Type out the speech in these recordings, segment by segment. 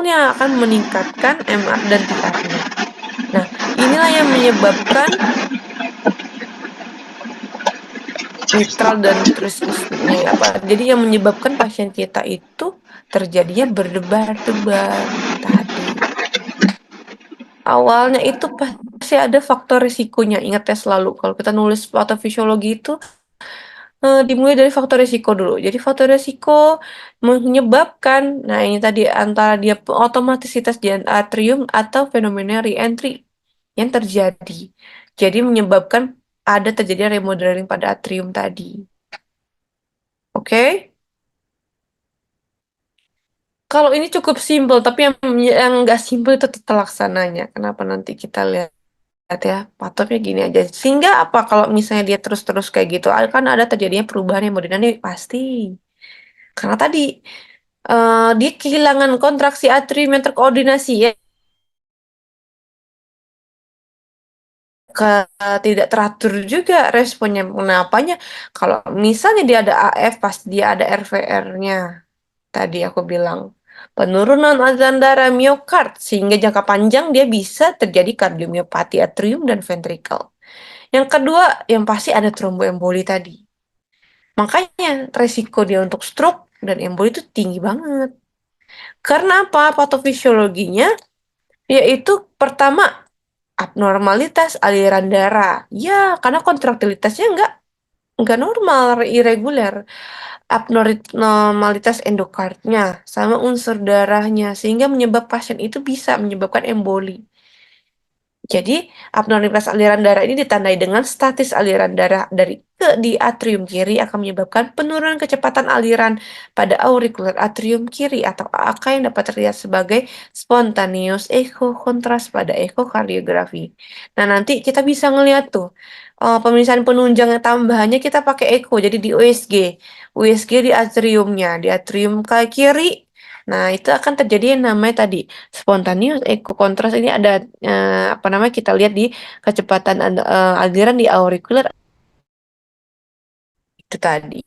yang akan meningkatkan MR dan TR-nya. Nah, inilah yang menyebabkan mitral dan trismusnya apa. Jadi yang menyebabkan pasien kita itu terjadinya berdebar-debar tadi. Awalnya itu pasti ada faktor risikonya. Ingat ya selalu kalau kita nulis patofisiologi itu dimulai dari faktor risiko dulu. Jadi faktor risiko menyebabkan, nah ini tadi antara dia otomatisitas di atrium atau fenomena re-entry yang terjadi. Jadi menyebabkan ada terjadi remodeling pada atrium tadi. Oke? Kalau ini cukup simpel, tapi yang nggak simpel itu tata laksananya. Kenapa nanti kita lihat ya, patoknya gini aja. Sehingga apa kalau misalnya dia terus-terus kayak gitu, kan ada terjadinya perubahan hemodinamik pasti. Karena tadi dia kehilangan kontraksi atrium yang terkoordinasi ya. Tidak teratur juga responnya. Kenapanya? Kalau misalnya dia ada AF, pasti dia ada RVR-nya. Tadi aku bilang penurunan aliran darah miokard sehingga jangka panjang dia bisa terjadi kardiomiopati atrium dan ventricle. Yang kedua, yang pasti ada tromboemboli tadi. Makanya resiko dia untuk stroke dan emboli itu tinggi banget. Karena apa? Patofisiologinya yaitu pertama abnormalitas aliran darah. Ya, karena kontraktilitasnya nggak normal, irregular. Abnormalitas endokardnya sama unsur darahnya sehingga pasien itu bisa menyebabkan emboli. Jadi, abnormalitas aliran darah ini ditandai dengan statis aliran darah dari ke di atrium kiri akan menyebabkan penurunan kecepatan aliran pada aurikular atrium kiri atau AK yang dapat terlihat sebagai spontaneous echo kontras pada ekokardiografi. Nah, nanti kita bisa ngelihat tuh pemeriksaan penunjang yang tambahannya kita pakai echo, jadi di USG. USG di atriumnya, di atrium ke kiri. Nah, itu akan terjadi yang namanya tadi spontaneous echo kontras ini ada apa namanya kita lihat di kecepatan aliran di aurikular itu tadi.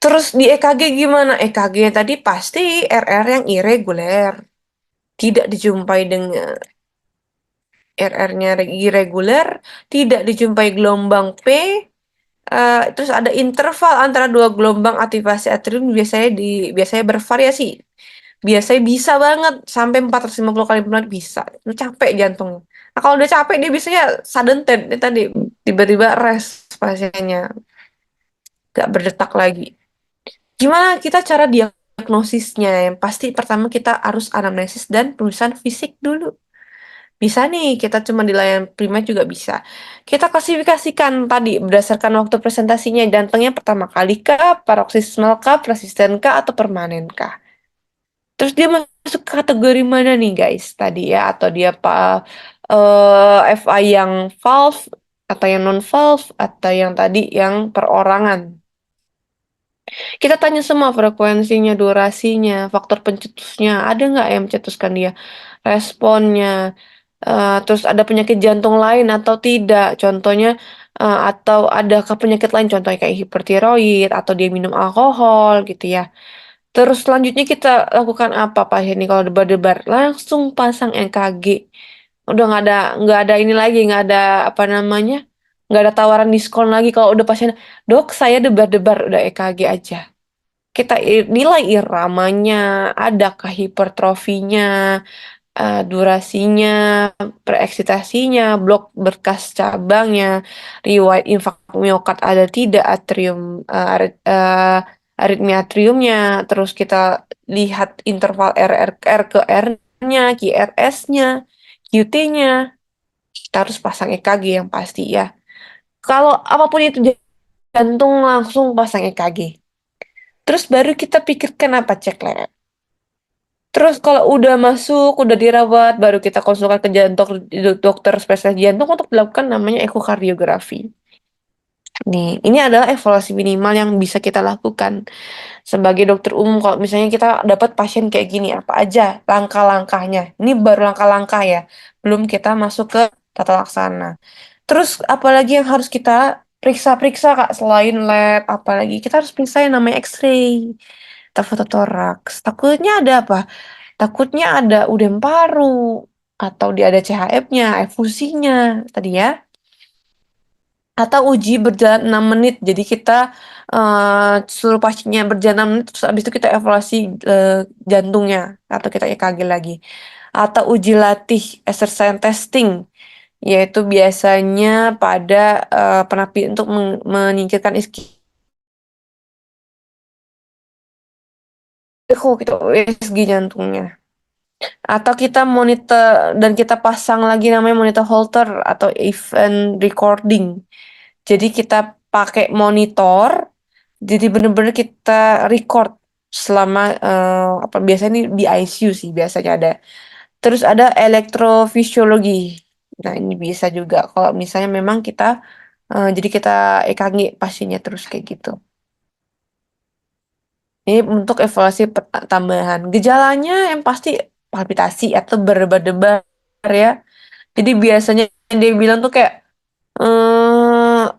Terus di EKG gimana? EKG tadi pasti RR yang irregular. Tidak dijumpai dengan RR-nya irregular, tidak dijumpai gelombang P, terus ada interval antara dua gelombang aktivasi atrium biasanya bervariasi. Biasanya bisa banget sampai 450 kali per menit bisa. Lu capek jantung. Nah, kalau udah capek dia biasanya sudden death. Dia tadi tiba-tiba rest pasiennya. Gak berdetak lagi. Gimana kita cara diagnosisnya? Yang pasti pertama kita harus anamnesis dan pemeriksaan fisik dulu. Bisa nih, kita cuma di layanan primer juga bisa. Kita klasifikasikan tadi berdasarkan waktu presentasinya. Jantungnya pertama kali kah, paroxysmal kah, persisten kah, atau permanen kah. Terus dia masuk kategori mana nih guys tadi ya? Atau dia FI yang valve, atau yang non valve, atau yang tadi yang perorangan. Kita tanya semua frekuensinya, durasinya, faktor pencetusnya, ada nggak yang mencetuskan dia? Responnya, terus ada penyakit jantung lain atau tidak? Contohnya, atau adakah penyakit lain? Contohnya kayak hipertiroid atau dia minum alkohol gitu ya. Terus selanjutnya kita lakukan apa Pak Heni kalau debar-debar? Langsung pasang EKG. Udah nggak ada ini lagi, nggak ada apa namanya, nggak ada tawaran diskon lagi kalau udah pasien, dok saya debar-debar udah EKG aja. Kita nilai iramanya, adakah hipertrofinya, durasinya, pereksitasinya, blok berkas cabangnya, riwayat infark miokard ada tidak, atrium aritmia atriumnya, terus kita lihat interval RR R ke R-nya, QRS-nya, QT-nya. Kita harus pasang EKG yang pasti ya. Kalau apapun itu jantung langsung pasang EKG. Terus baru kita pikirkan apa cek lab. Terus kalau udah masuk, udah dirawat, baru kita konsulkan ke dokter spesialis jantung untuk dilakukan namanya ekokardiografi. Nih, ini adalah evaluasi minimal yang bisa kita lakukan sebagai dokter umum. Kalau misalnya kita dapat pasien kayak gini, apa aja langkah-langkahnya? Ini baru langkah-langkah ya, belum kita masuk ke tata laksana. Terus apalagi yang harus kita periksa-periksa Kak selain lab, apalagi kita harus periksa yang namanya X-ray. atau fototoraks. Takutnya ada apa? Takutnya ada udem paru atau dia ada CHF-nya, efusinya tadi ya. Atau uji berjalan 6 menit. Jadi kita suruh pasiennya berjalan 6 menit terus habis itu kita evaluasi jantungnya atau kita EKG lagi. Atau uji latih exercise testing yaitu biasanya pada penapi untuk menyingkirkan ischemia. Kita USG jantungnya. Atau kita monitor dan kita pasang lagi namanya monitor Holter atau event recording. Jadi kita pakai monitor, jadi bener-bener kita record selama apa biasanya ini di ICU sih biasanya ada. Terus ada elektrofisiologi. Nah, ini bisa juga kalau misalnya memang kita jadi kita EKG pasiennya terus kayak gitu. Ini untuk evaluasi tambahan. Gejalanya yang pasti palpitasi atau berdebar-debar ya. Jadi biasanya dia bilang tuh kayak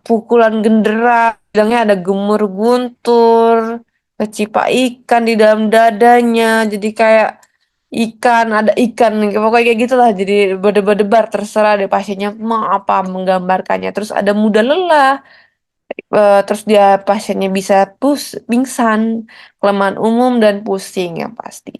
pukulan gendera, bilangnya ada gemur guntur, kecipa ikan di dalam dadanya. Jadi kayak ikan, ada ikan, pokoknya kayak gitulah. Jadi berdebar-debar, terserah deh pasiennya mau apa menggambarkannya. Terus ada mudah lelah, terus dia pasiennya bisa pingsan, kelemahan umum dan pusing yang pasti.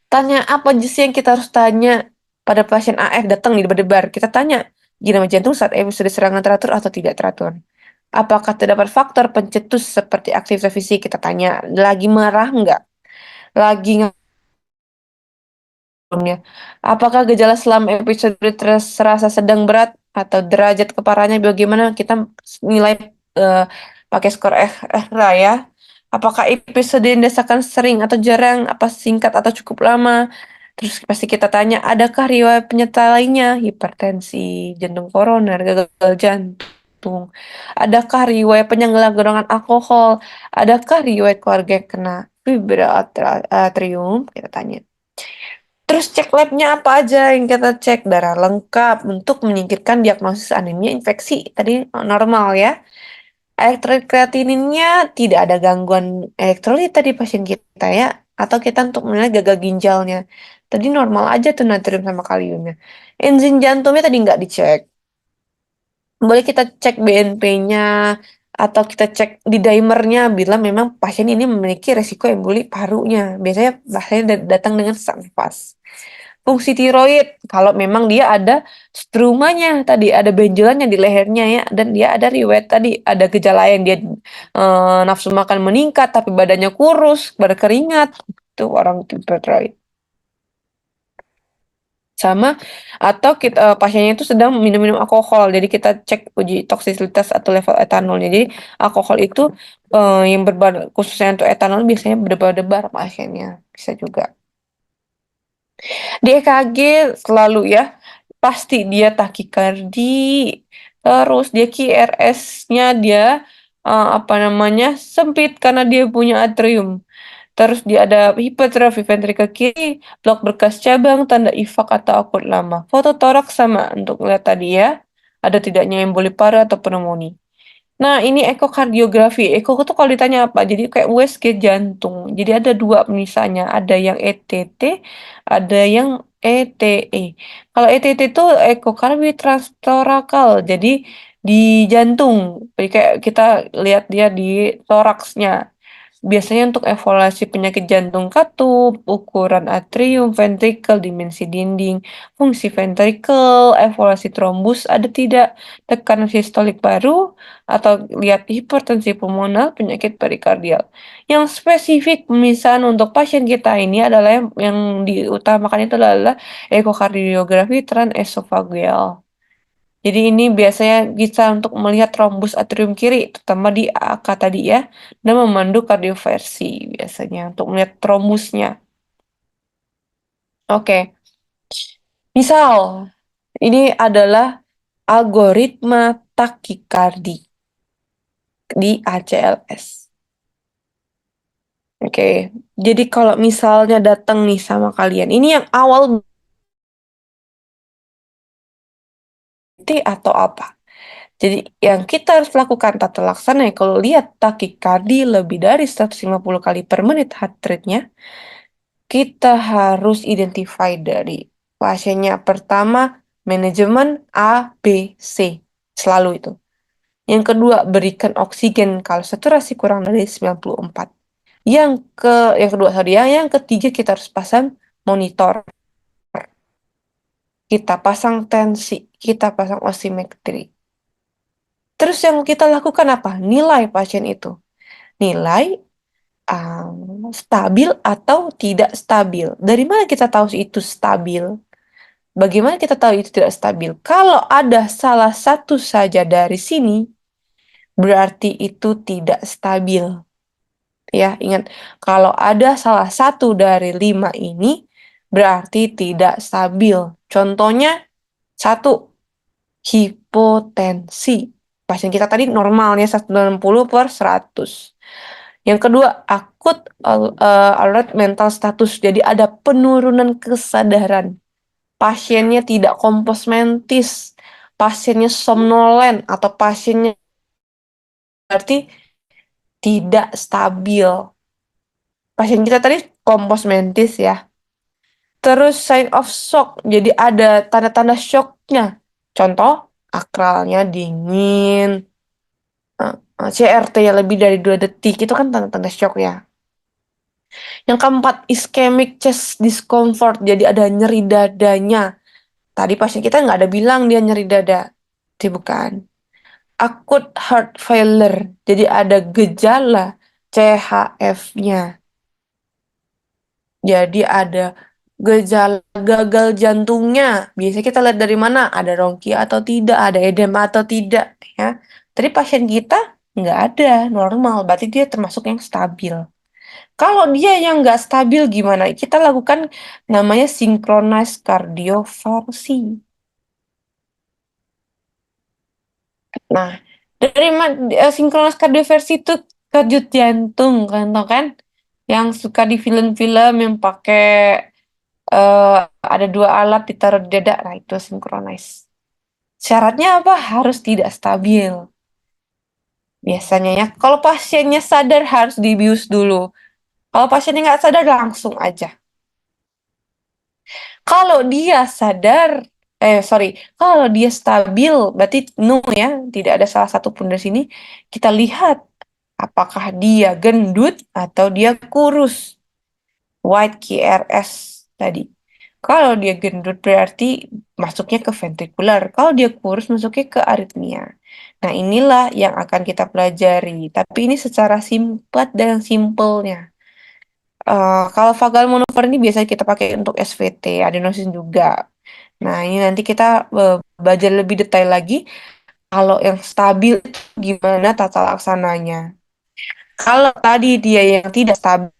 Tanya apa aja sih yang kita harus tanya pada pasien AF datang nih berdebar. Kita tanya, gimana jantung saat episode serangan teratur atau tidak teratur? Apakah terdapat faktor pencetus seperti aktivitas fisik? Kita tanya, lagi marah nggak? Lagi sebelumnya. Apakah gejala selama episode terasa sedang berat atau derajat keparahannya bagaimana? Kita nilai eh, pakai skor RA ya. Apakah episode yang dirasakan sering atau jarang, apa singkat atau cukup lama? Terus pasti kita tanya, adakah riwayat penyerta lainnya? Hipertensi, jantung koroner, gagal jantung. Adakah riwayat penyalahgunaan alkohol? Adakah riwayat keluarga yang kena fibratrium? Kita tanya. Terus cek labnya apa aja yang kita cek? Darah lengkap untuk menyingkirkan diagnosis anemia infeksi. Tadi normal ya. Elektrolit kreatininnya tidak ada gangguan elektrolit tadi pasien kita ya. Atau kita untuk menilai gagal ginjalnya. Tadi normal aja tuh natrium sama kaliumnya. Enzim jantungnya tadi nggak dicek. Boleh kita cek BNP-nya atau kita cek di dimernya bila memang pasien ini memiliki resiko emboli parunya. Biasanya pasien datang dengan sesak nafas. Fungsi tiroid, kalau memang dia ada strumanya tadi, ada benjolannya di lehernya ya, dan dia ada riwayat tadi, ada gejala yang dia nafsu makan meningkat, tapi badannya kurus, berkeringat, itu orang tiroid. Sama atau kita pasiennya itu sedang minum-minum alkohol, jadi kita cek uji toksisitas atau level etanolnya. Jadi alkohol itu yang khususnya untuk etanol biasanya berdebar-debar pasiennya, bisa juga. Di EKG selalu ya, pasti dia takikardi, terus dia QRS-nya dia apa namanya sempit karena dia punya atrium. Terus dia ada hipertrofi ventrikel kiri, blok berkas cabang, tanda IFAK atau akut lama. Foto toraks sama untuk lihat tadi ya, ada tidaknya emboli paru atau pneumonia. Nah, ini ekokardiografi. Eko itu kalau ditanya apa? Jadi kayak USG jantung. Jadi ada dua misalnya. Ada yang ETT, ada yang ETE. Kalau ETT itu ekokardi transtorakal. Jadi di jantung. Jadi kayak kita lihat dia di toraksnya. Biasanya untuk evaluasi penyakit jantung katup, ukuran atrium, ventrikel, dimensi dinding, fungsi ventrikel, evaluasi trombus, ada tidak tekanan sistolik baru, atau lihat hipertensi pulmoner, penyakit perikardial. Yang spesifik pemisahan untuk pasien kita ini adalah yang diutamakan itu adalah ekokardiografi transesofageal. Jadi ini biasanya bisa untuk melihat trombus atrium kiri, terutama di AK tadi ya, dan memandu kardioversi biasanya untuk melihat trombusnya. Oke, misal ini adalah algoritma takikardi di ACLS. Oke, jadi kalau misalnya datang nih sama kalian, ini yang awal berarti atau apa? Jadi yang kita harus lakukan tata laksana ya, kalau lihat takikardi lebih dari 150 kali per menit heart rate-nya, kita harus identify dari pasiennya. Pertama, manajemen A, B, C. Selalu itu. Yang kedua, berikan oksigen kalau saturasi kurang dari 94. Yang kedua tadi ya, yang ketiga kita harus pasang monitor. Kita pasang tensi, kita pasang osimetri. Terus yang kita lakukan apa? Nilai pasien itu. Nilai stabil atau tidak stabil. Dari mana kita tahu itu stabil? Bagaimana kita tahu itu tidak stabil? Kalau ada salah satu saja dari sini, berarti itu tidak stabil. Ya, ingat, kalau ada salah satu dari 5 ini, berarti tidak stabil. Contohnya, satu, hipotensi. Pasien kita tadi normalnya 160 per 100. Yang kedua, akut alert mental status. Jadi ada penurunan kesadaran. Pasiennya tidak kompos mentis, pasiennya somnolen, atau pasiennya berarti tidak stabil. Pasien kita tadi kompos mentis ya. Terus sign of shock, jadi ada tanda-tanda shocknya. Contoh, akralnya dingin, CRT-nya lebih dari 2 detik, itu kan tanda-tanda shock ya. Yang keempat, ischemic chest discomfort, jadi ada nyeri dadanya. Tadi pasien kita nggak ada bilang dia nyeri dada. Itu bukan. Acute heart failure, jadi ada gejala CHF-nya. Jadi ada gejala gagal jantungnya. Biasanya kita lihat dari mana? Ada rongki atau tidak, ada edema atau tidak, ya. Tadi pasien kita nggak ada, normal. Berarti dia termasuk yang stabil. Kalau dia yang nggak stabil gimana? Kita lakukan namanya synchronized cardioversi. Nah, dari synchronous cardioversi itu kejut jantung kan, tau kan? Yang suka di film-film yang pakai eh, ada 2 alat ditaruh di dada, nah itu synchronize. Syaratnya apa? Harus tidak stabil. Biasanya ya, kalau pasiennya sadar harus dibius dulu. Kalau pasiennya nggak sadar langsung aja. Kalau dia sadar, sorry, kalau dia stabil, berarti no ya, tidak ada salah satu pun dari sini. Kita lihat apakah dia gendut atau dia kurus. White KRS tadi. Kalau dia gendut berarti masuknya ke ventrikular. Kalau dia kurus masuknya ke aritmia. Nah, inilah yang akan kita pelajari. Tapi ini secara singkat dan simpelnya. Kalau vagal manuver ini biasanya kita pakai untuk SVT, adenosin juga. Nah, ini nanti kita belajar lebih detail lagi. Kalau yang stabil itu gimana tata laksananya. Kalau tadi dia yang tidak stabil,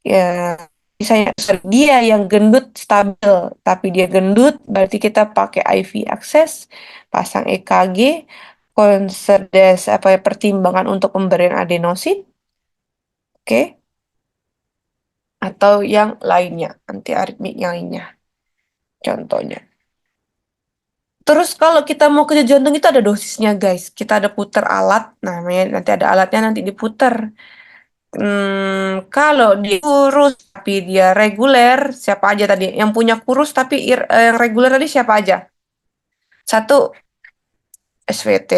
ya, misalnya sorry, dia yang gendut stabil, tapi dia gendut, berarti kita pakai IV access, pasang EKG, konserdes apa ya, pertimbangan untuk pemberian adenosin, oke, atau yang lainnya, anti aritmik yang lainnya, contohnya. Terus kalau kita mau kerja jantung itu ada dosisnya guys. Kita ada putar alat, namanya nanti ada alatnya nanti diputar. Kalau dia kurus tapi dia reguler, siapa aja tadi? Yang punya kurus tapi yang reguler tadi siapa aja? Satu, SVT.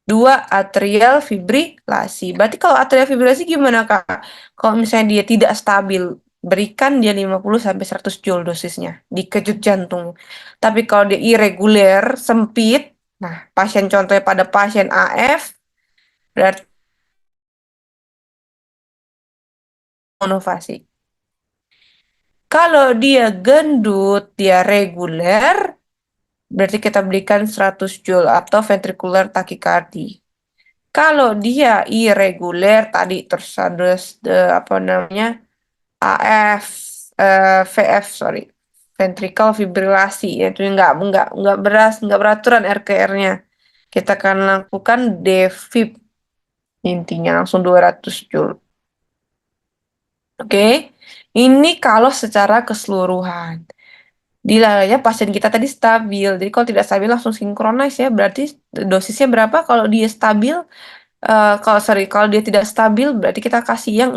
Dua, atrial fibrilasi. Berarti kalau atrial fibrilasi gimana, Kak? Kalau misalnya dia tidak stabil, berikan dia 50 sampai 100 joule dosisnya di kejut jantung. Tapi kalau dia irreguler, sempit, nah pasien contohnya pada pasien AF, berarti monovasi. Kalau dia gendut, dia reguler, berarti kita berikan 100 joule atau ventricular tachycardia. Kalau dia irreguler tadi terus ada apa namanya AF, VF sorry, ventricle fibrilasi, itu nggak beraturan RKR-nya. Kita akan lakukan defib, intinya langsung 200 joule. Oke, ini kalau secara keseluruhan. Di layarnya pasien kita tadi stabil. Jadi kalau tidak stabil langsung sinkronis ya, berarti dosisnya berapa? Kalau dia stabil, kalau dia tidak stabil berarti kita kasih yang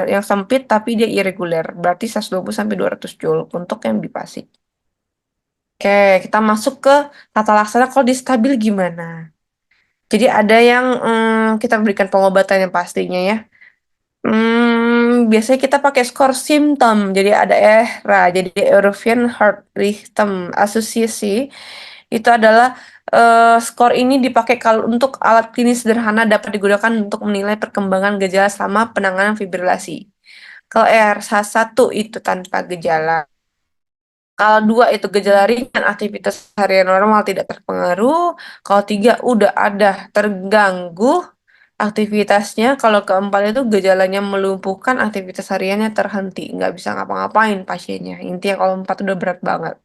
yang sempit tapi dia irregular. Berarti 120 sampai 200 joule untuk yang bipasif. Oke, kita masuk ke tata laksana kalau di stabil gimana? Jadi ada yang kita berikan pengobatan yang pastinya ya. Biasanya kita pakai skor simptom. Jadi ada EHRA, jadi European Heart Rhythm Association. Itu adalah skor ini dipakai kalau untuk alat klinis sederhana dapat digunakan untuk menilai perkembangan gejala selama penanganan fibrilasi. Kalau ERSA 1 itu tanpa gejala. Kalau 2 itu gejala ringan, aktivitas harian normal tidak terpengaruh. Kalau 3 udah ada terganggu aktivitasnya. Kalau keempat itu gejalanya melumpuhkan, aktivitas hariannya terhenti, nggak bisa ngapa-ngapain pasiennya. Intinya kalau 4 udah berat banget.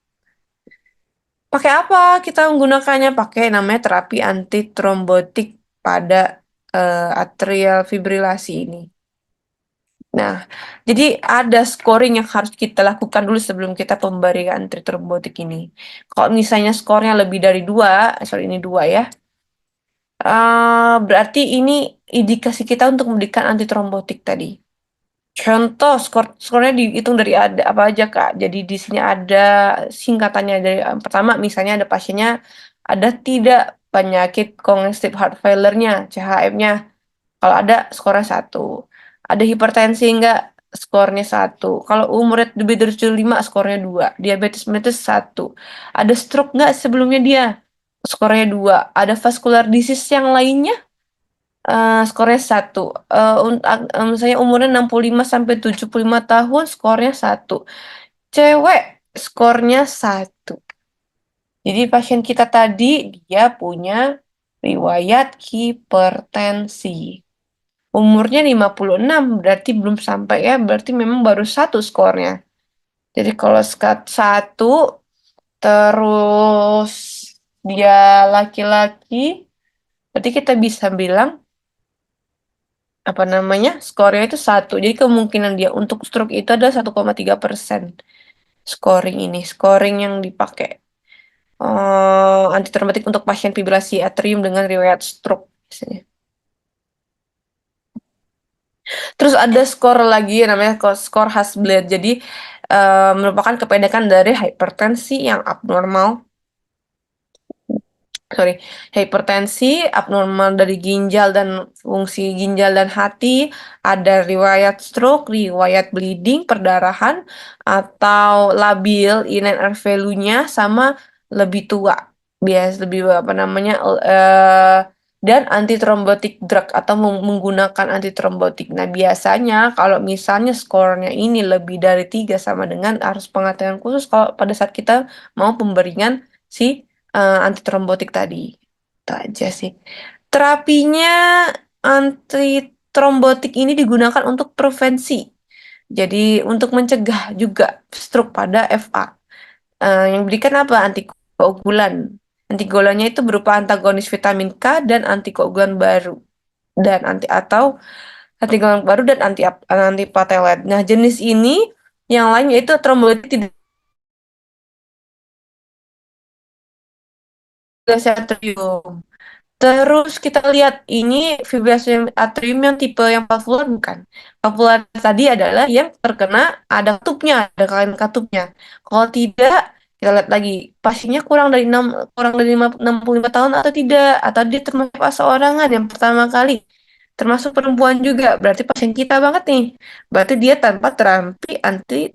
Pakai apa kita menggunakannya? Pakai namanya terapi antitrombotik pada atrial fibrilasi ini. Nah, jadi ada scoring yang harus kita lakukan dulu sebelum kita pemberian antitrombotik ini. Kalau misalnya skornya lebih dari 2, sorry ini 2 ya, berarti ini indikasi kita untuk memberikan antitrombotik tadi. Contoh skornya dihitung dari ada apa aja Kak. Jadi di sini ada singkatannya dari pertama misalnya ada pasiennya ada tidak penyakit congestive heart failure-nya, CHF-nya. Kalau ada skornya 1. Ada hipertensi enggak? Skornya 1. Kalau umurnya lebih dari 75 skornya 2. Diabetes mellitus 1. Ada stroke enggak sebelumnya dia? Skornya 2. Ada vascular disease yang lainnya? Skornya 1. Misalnya umurnya 65 sampai 75 tahun, skornya 1. Cewek, skornya 1. Jadi pasien kita tadi, dia punya riwayat hipertensi. Umurnya 56, berarti belum sampai ya, berarti memang baru 1 skornya. Jadi kalau skat 1, terus dia laki-laki, berarti kita bisa bilang apa namanya skornya itu 1. Jadi kemungkinan dia untuk stroke itu adalah 1,3%. Scoring yang dipakai antitraumatik untuk pasien fibrilasi atrium dengan riwayat stroke biasanya. Terus ada skor lagi namanya skor Hasbled. Jadi merupakan kependekan dari hipertensi yang abnormal, sorry, hipertensi, abnormal dari ginjal dan fungsi ginjal dan hati, ada riwayat stroke, riwayat bleeding, perdarahan, atau labil inner air value-nya sama lebih tua. Lebih apa namanya dan antitrombotik drug atau menggunakan antitrombotik. Nah, biasanya kalau misalnya skornya ini lebih dari 3 sama dengan harus pengaturan khusus kalau pada saat kita mau pemberian si antitrombotik tadi. Itu aja sih. Terapinya antitrombotik ini digunakan untuk prevensi. Jadi untuk mencegah juga stroke pada FA. Yang berikan apa? Antikoagulan. Antikoagulannya itu berupa antagonis vitamin K dan antikoagulan baru antikoagulan baru dan antipatelet. Nah, jenis ini yang lain yaitu trombolit tidak atrium. Terus kita lihat ini fibrilasi atrium yang tipe yang valvular bukan. Valvular tadi adalah yang terkena ada katupnya, ada kalian katupnya. Kalau tidak, kita lihat lagi pasiennya kurang dari 65 tahun atau tidak, atau dia termasuk seorangan yang pertama kali. Termasuk perempuan juga, berarti pasien kita banget nih. Berarti dia tanpa terapi anti